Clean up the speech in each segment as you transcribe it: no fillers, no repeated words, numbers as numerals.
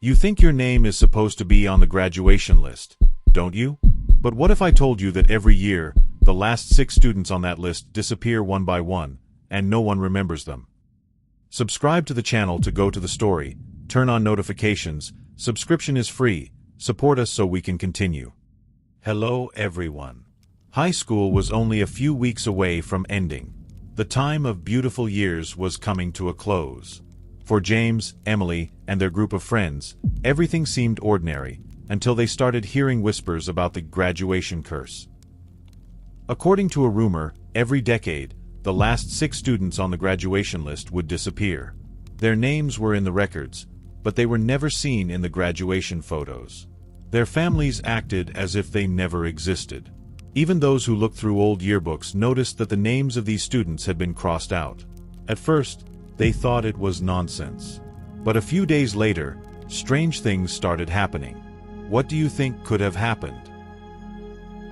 You think your name is supposed to be on the graduation list, don't you? But what if I told you that every year, the last 6 students on that list disappear one by one, and no one remembers them? Subscribe to the channel to go to the story, turn on notifications, subscription is free, support us so we can continue. Hello everyone. High school was only a few weeks away from ending. The time of beautiful years was coming to a close. For James, Emily, and their group of friends, everything seemed ordinary, until they started hearing whispers about the graduation curse. According to a rumor, every decade, the last 6 students on the graduation list would disappear. Their names were in the records, but they were never seen in the graduation photos. Their families acted as if they never existed. Even those who looked through old yearbooks noticed that the names of these students had been crossed out. At first, they thought it was nonsense. But a few days later, strange things started happening. What do you think could have happened?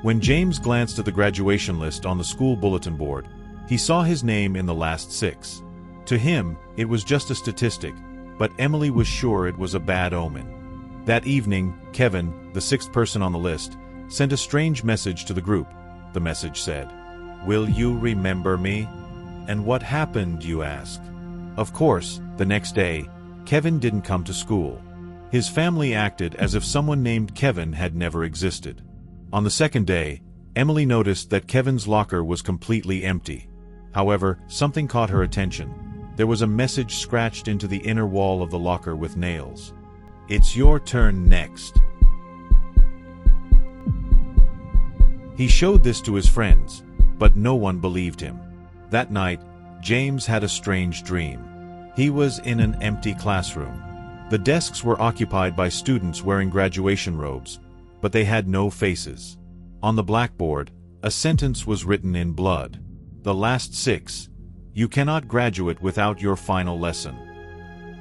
When James glanced at the graduation list on the school bulletin board, he saw his name in the last 6. To him, it was just a statistic, but Emily was sure it was a bad omen. That evening, Kevin, the 6th person on the list, sent a strange message to the group. The message said, "Will you remember me?" And what happened, you ask? Of course, the next day, Kevin didn't come to school. His family acted as if someone named Kevin had never existed. On the second day, Emily noticed that Kevin's locker was completely empty. However, something caught her attention. There was a message scratched into the inner wall of the locker with nails. "It's your turn next." He showed this to his friends, but no one believed him. That night, James had a strange dream. He was in an empty classroom. The desks were occupied by students wearing graduation robes, but they had no faces. On the blackboard, a sentence was written in blood. "The last 6. You cannot graduate without your final lesson."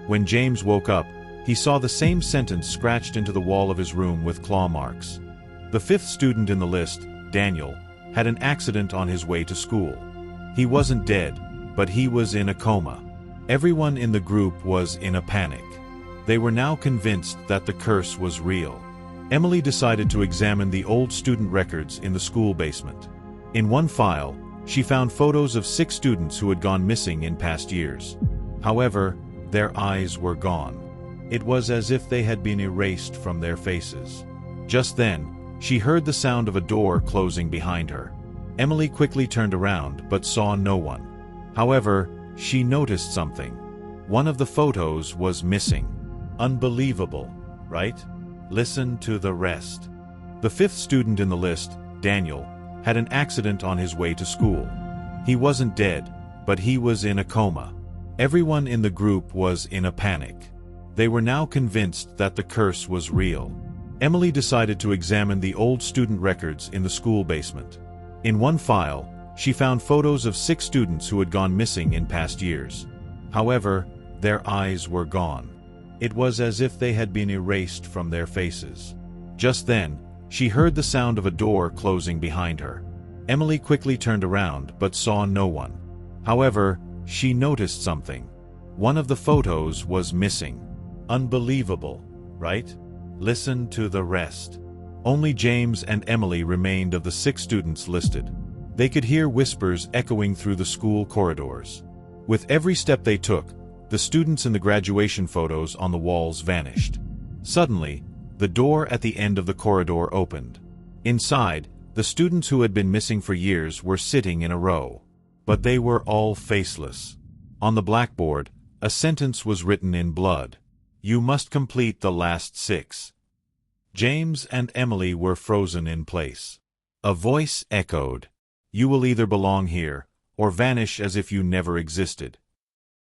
When James woke up, he saw the same sentence scratched into the wall of his room with claw marks. The 5th student in the list, Daniel, had an accident on his way to school. He wasn't dead, but he was in a coma. Everyone in the group was in a panic. They were now convinced that the curse was real. Emily decided to examine the old student records in the school basement. In one file, she found photos of 6 students who had gone missing in past years. However, their eyes were gone. It was as if they had been erased from their faces. Just then, she heard the sound of a door closing behind her. Emily quickly turned around but saw no one. However, she noticed something. One of the photos was missing. Unbelievable, right? Listen to the rest. The 5th student in the list, Daniel, had an accident on his way to school. He wasn't dead, but he was in a coma. Everyone in the group was in a panic. They were now convinced that the curse was real. Emily decided to examine the old student records in the school basement. In one file, she found photos of 6 students who had gone missing in past years. However, their eyes were gone. It was as if they had been erased from their faces. Just then, she heard the sound of a door closing behind her. Emily quickly turned around but saw no one. However, she noticed something. One of the photos was missing. Unbelievable, right? Listen to the rest. Only James and Emily remained of the 6 students listed. They could hear whispers echoing through the school corridors. With every step they took, the students in the graduation photos on the walls vanished. Suddenly, the door at the end of the corridor opened. Inside, the students who had been missing for years were sitting in a row. But they were all faceless. On the blackboard, a sentence was written in blood. "You must complete the last 6. James and Emily were frozen in place. A voice echoed, "You will either belong here, or vanish as if you never existed."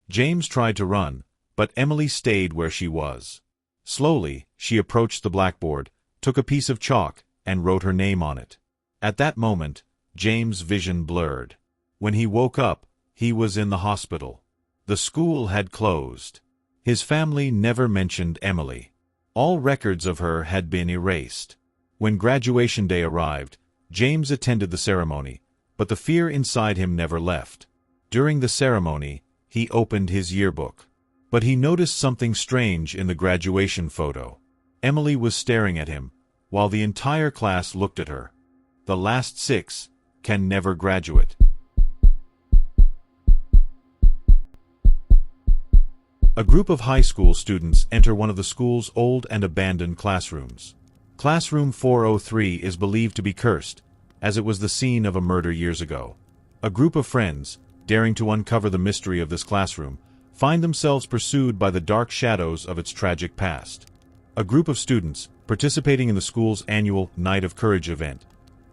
James tried to run, but Emily stayed where she was. Slowly, she approached the blackboard, took a piece of chalk, and wrote her name on it. At that moment, James' vision blurred. When he woke up, he was in the hospital. The school had closed. His family never mentioned Emily. All records of her had been erased. When graduation day arrived, James attended the ceremony, but the fear inside him never left. During the ceremony, he opened his yearbook. But he noticed something strange in the graduation photo. Emily was staring at him, while the entire class looked at her. The last 6 can never graduate. A group of high school students enter one of the school's old and abandoned classrooms. Classroom 403 is believed to be cursed, as it was the scene of a murder years ago. A group of friends, daring to uncover the mystery of this classroom, find themselves pursued by the dark shadows of its tragic past. A group of students, participating in the school's annual Night of Courage event,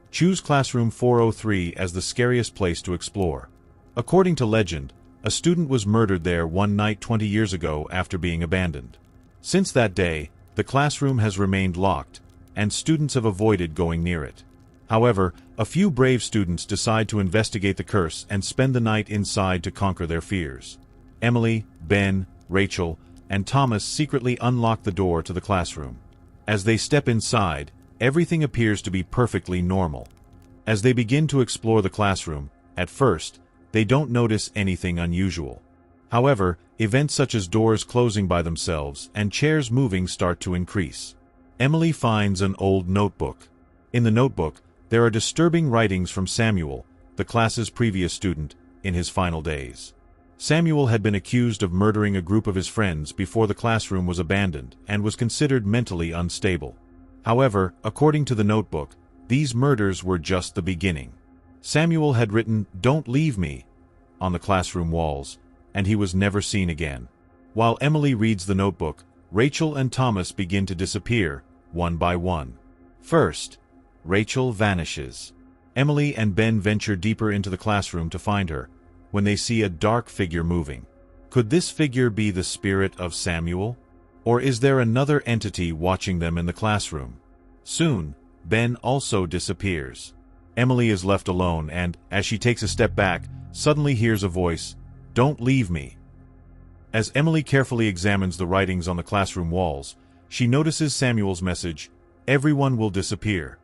choose Classroom 403 as the scariest place to explore. According to legend, a student was murdered there one night 20 years ago after being abandoned. Since that day, the classroom has remained locked, and students have avoided going near it. However, a few brave students decide to investigate the curse and spend the night inside to conquer their fears. Emily, Ben, Rachel, and Thomas secretly unlock the door to the classroom. As they step inside, everything appears to be perfectly normal. As they begin to explore the classroom, at first, they don't notice anything unusual. However, events such as doors closing by themselves and chairs moving start to increase. Emily finds an old notebook. In the notebook, there are disturbing writings from Samuel, the class's previous student, in his final days. Samuel had been accused of murdering a group of his friends before the classroom was abandoned and was considered mentally unstable. However, according to the notebook, these murders were just the beginning. Samuel had written, "Don't leave me," on the classroom walls, and he was never seen again. While Emily reads the notebook, Rachel and Thomas begin to disappear, one by one. First, Rachel vanishes. Emily and Ben venture deeper into the classroom to find her, when they see a dark figure moving. Could this figure be the spirit of Samuel? Or is there another entity watching them in the classroom? Soon, Ben also disappears. Emily is left alone and, as she takes a step back, suddenly hears a voice, "Don't leave me." As Emily carefully examines the writings on the classroom walls, she notices Samuel's message, "Everyone will disappear."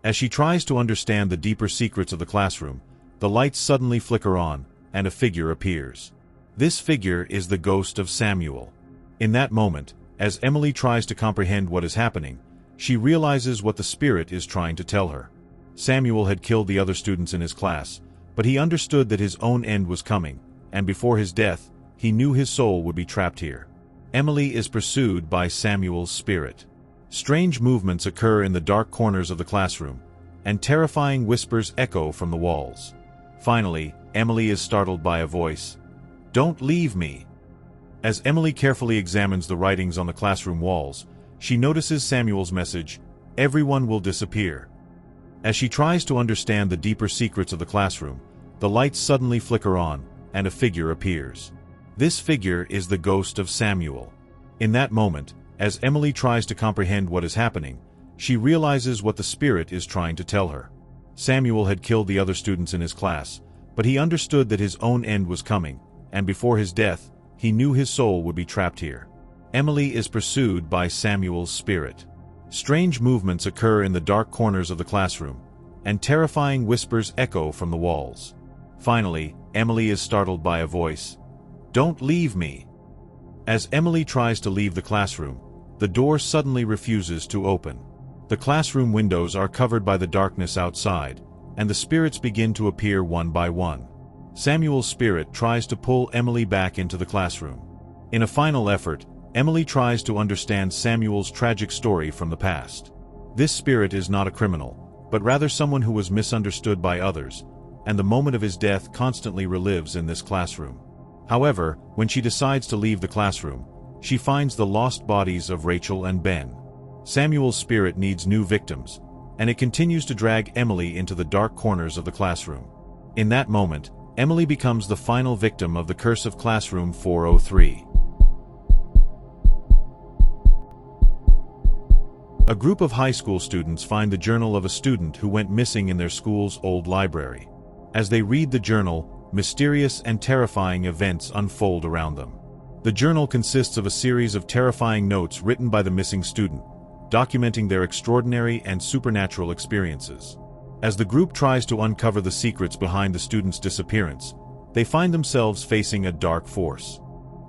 As she tries to understand the deeper secrets of the classroom, the lights suddenly flicker on, and a figure appears. This figure is the ghost of Samuel. In that moment, as Emily tries to comprehend what is happening, she realizes what the spirit is trying to tell her. Samuel had killed the other students in his class, but he understood that his own end was coming, and before his death, he knew his soul would be trapped here. Emily is pursued by Samuel's spirit. Strange movements occur in the dark corners of the classroom, and terrifying whispers echo from the walls. Finally, Emily is startled by a voice, "Don't leave me." As Emily carefully examines the writings on the classroom walls, she notices Samuel's message, "Everyone will disappear." As she tries to understand the deeper secrets of the classroom, the lights suddenly flicker on, and a figure appears. This figure is the ghost of Samuel. In that moment, as Emily tries to comprehend what is happening, she realizes what the spirit is trying to tell her. Samuel had killed the other students in his class, but he understood that his own end was coming, and before his death, he knew his soul would be trapped here. Emily is pursued by Samuel's spirit. Strange movements occur in the dark corners of the classroom, and terrifying whispers echo from the walls. Finally, Emily is startled by a voice, "Don't leave me." As Emily tries to leave the classroom, the door suddenly refuses to open. The classroom windows are covered by the darkness outside, and the spirits begin to appear one by one. Samuel's spirit tries to pull Emily back into the classroom. In a final effort, Emily tries to understand Samuel's tragic story from the past. This spirit is not a criminal, but rather someone who was misunderstood by others, and the moment of his death constantly relives in this classroom. However, when she decides to leave the classroom, she finds the lost bodies of Rachel and Ben. Samuel's spirit needs new victims, and it continues to drag Emily into the dark corners of the classroom. In that moment, Emily becomes the final victim of the curse of Classroom 403. A group of high school students find the journal of a student who went missing in their school's old library. As they read the journal, mysterious and terrifying events unfold around them. The journal consists of a series of terrifying notes written by the missing student, documenting their extraordinary and supernatural experiences. As the group tries to uncover the secrets behind the student's disappearance, they find themselves facing a dark force.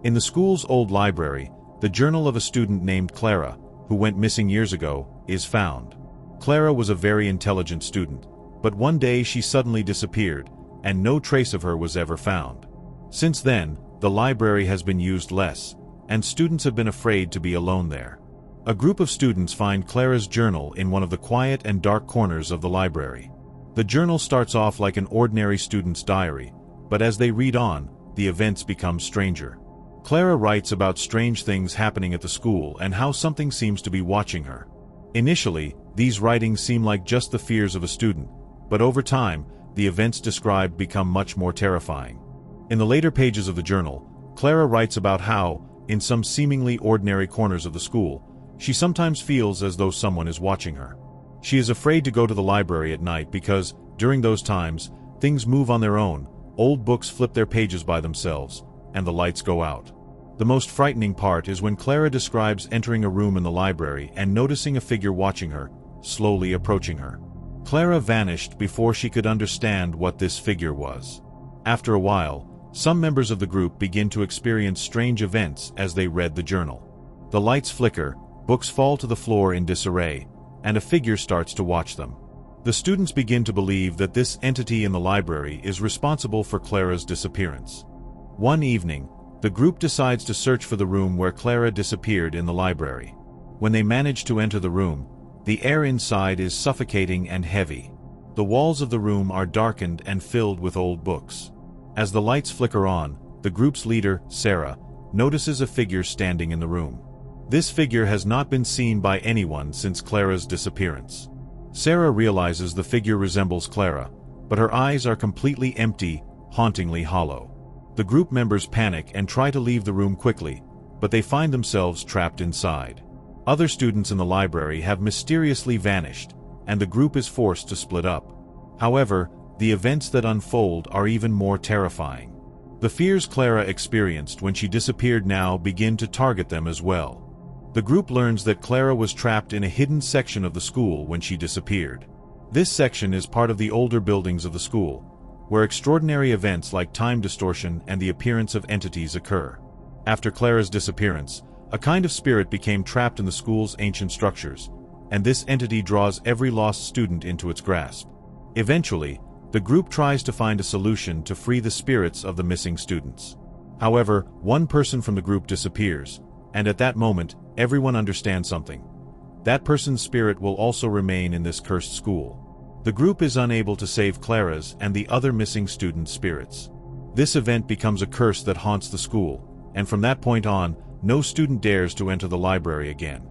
In the school's old library, the journal of a student named Clara, who went missing years ago, is found. Clara was a very intelligent student, but one day she suddenly disappeared, and no trace of her was ever found. Since then, the library has been used less, and students have been afraid to be alone there. A group of students find Clara's journal in one of the quiet and dark corners of the library. The journal starts off like an ordinary student's diary, but as they read on, the events become stranger. Clara writes about strange things happening at the school and how something seems to be watching her. Initially, these writings seem like just the fears of a student, but over time, the events described become much more terrifying. In the later pages of the journal, Clara writes about how, in some seemingly ordinary corners of the school, she sometimes feels as though someone is watching her. She is afraid to go to the library at night because, during those times, things move on their own, old books flip their pages by themselves, and the lights go out. The most frightening part is when Clara describes entering a room in the library and noticing a figure watching her, slowly approaching her. Clara vanished before she could understand what this figure was. After a while, some members of the group begin to experience strange events as they read the journal. The lights flicker, books fall to the floor in disarray, and a figure starts to watch them. The students begin to believe that this entity in the library is responsible for Clara's disappearance. One evening, the group decides to search for the room where Clara disappeared in the library. When they manage to enter the room, the air inside is suffocating and heavy. The walls of the room are darkened and filled with old books. As the lights flicker on, the group's leader, Sarah, notices a figure standing in the room. This figure has not been seen by anyone since Clara's disappearance. Sarah realizes the figure resembles Clara, but her eyes are completely empty, hauntingly hollow. The group members panic and try to leave the room quickly, but they find themselves trapped inside. Other students in the library have mysteriously vanished, and the group is forced to split up. However, the events that unfold are even more terrifying. The fears Clara experienced when she disappeared now begin to target them as well. The group learns that Clara was trapped in a hidden section of the school when she disappeared. This section is part of the older buildings of the school, where extraordinary events like time distortion and the appearance of entities occur. After Clara's disappearance, a kind of spirit became trapped in the school's ancient structures, and this entity draws every lost student into its grasp. Eventually, the group tries to find a solution to free the spirits of the missing students. However, one person from the group disappears, and at that moment, everyone understands something. That person's spirit will also remain in this cursed school. The group is unable to save Clara's and the other missing students' spirits. This event becomes a curse that haunts the school, and from that point on, no student dares to enter the library again.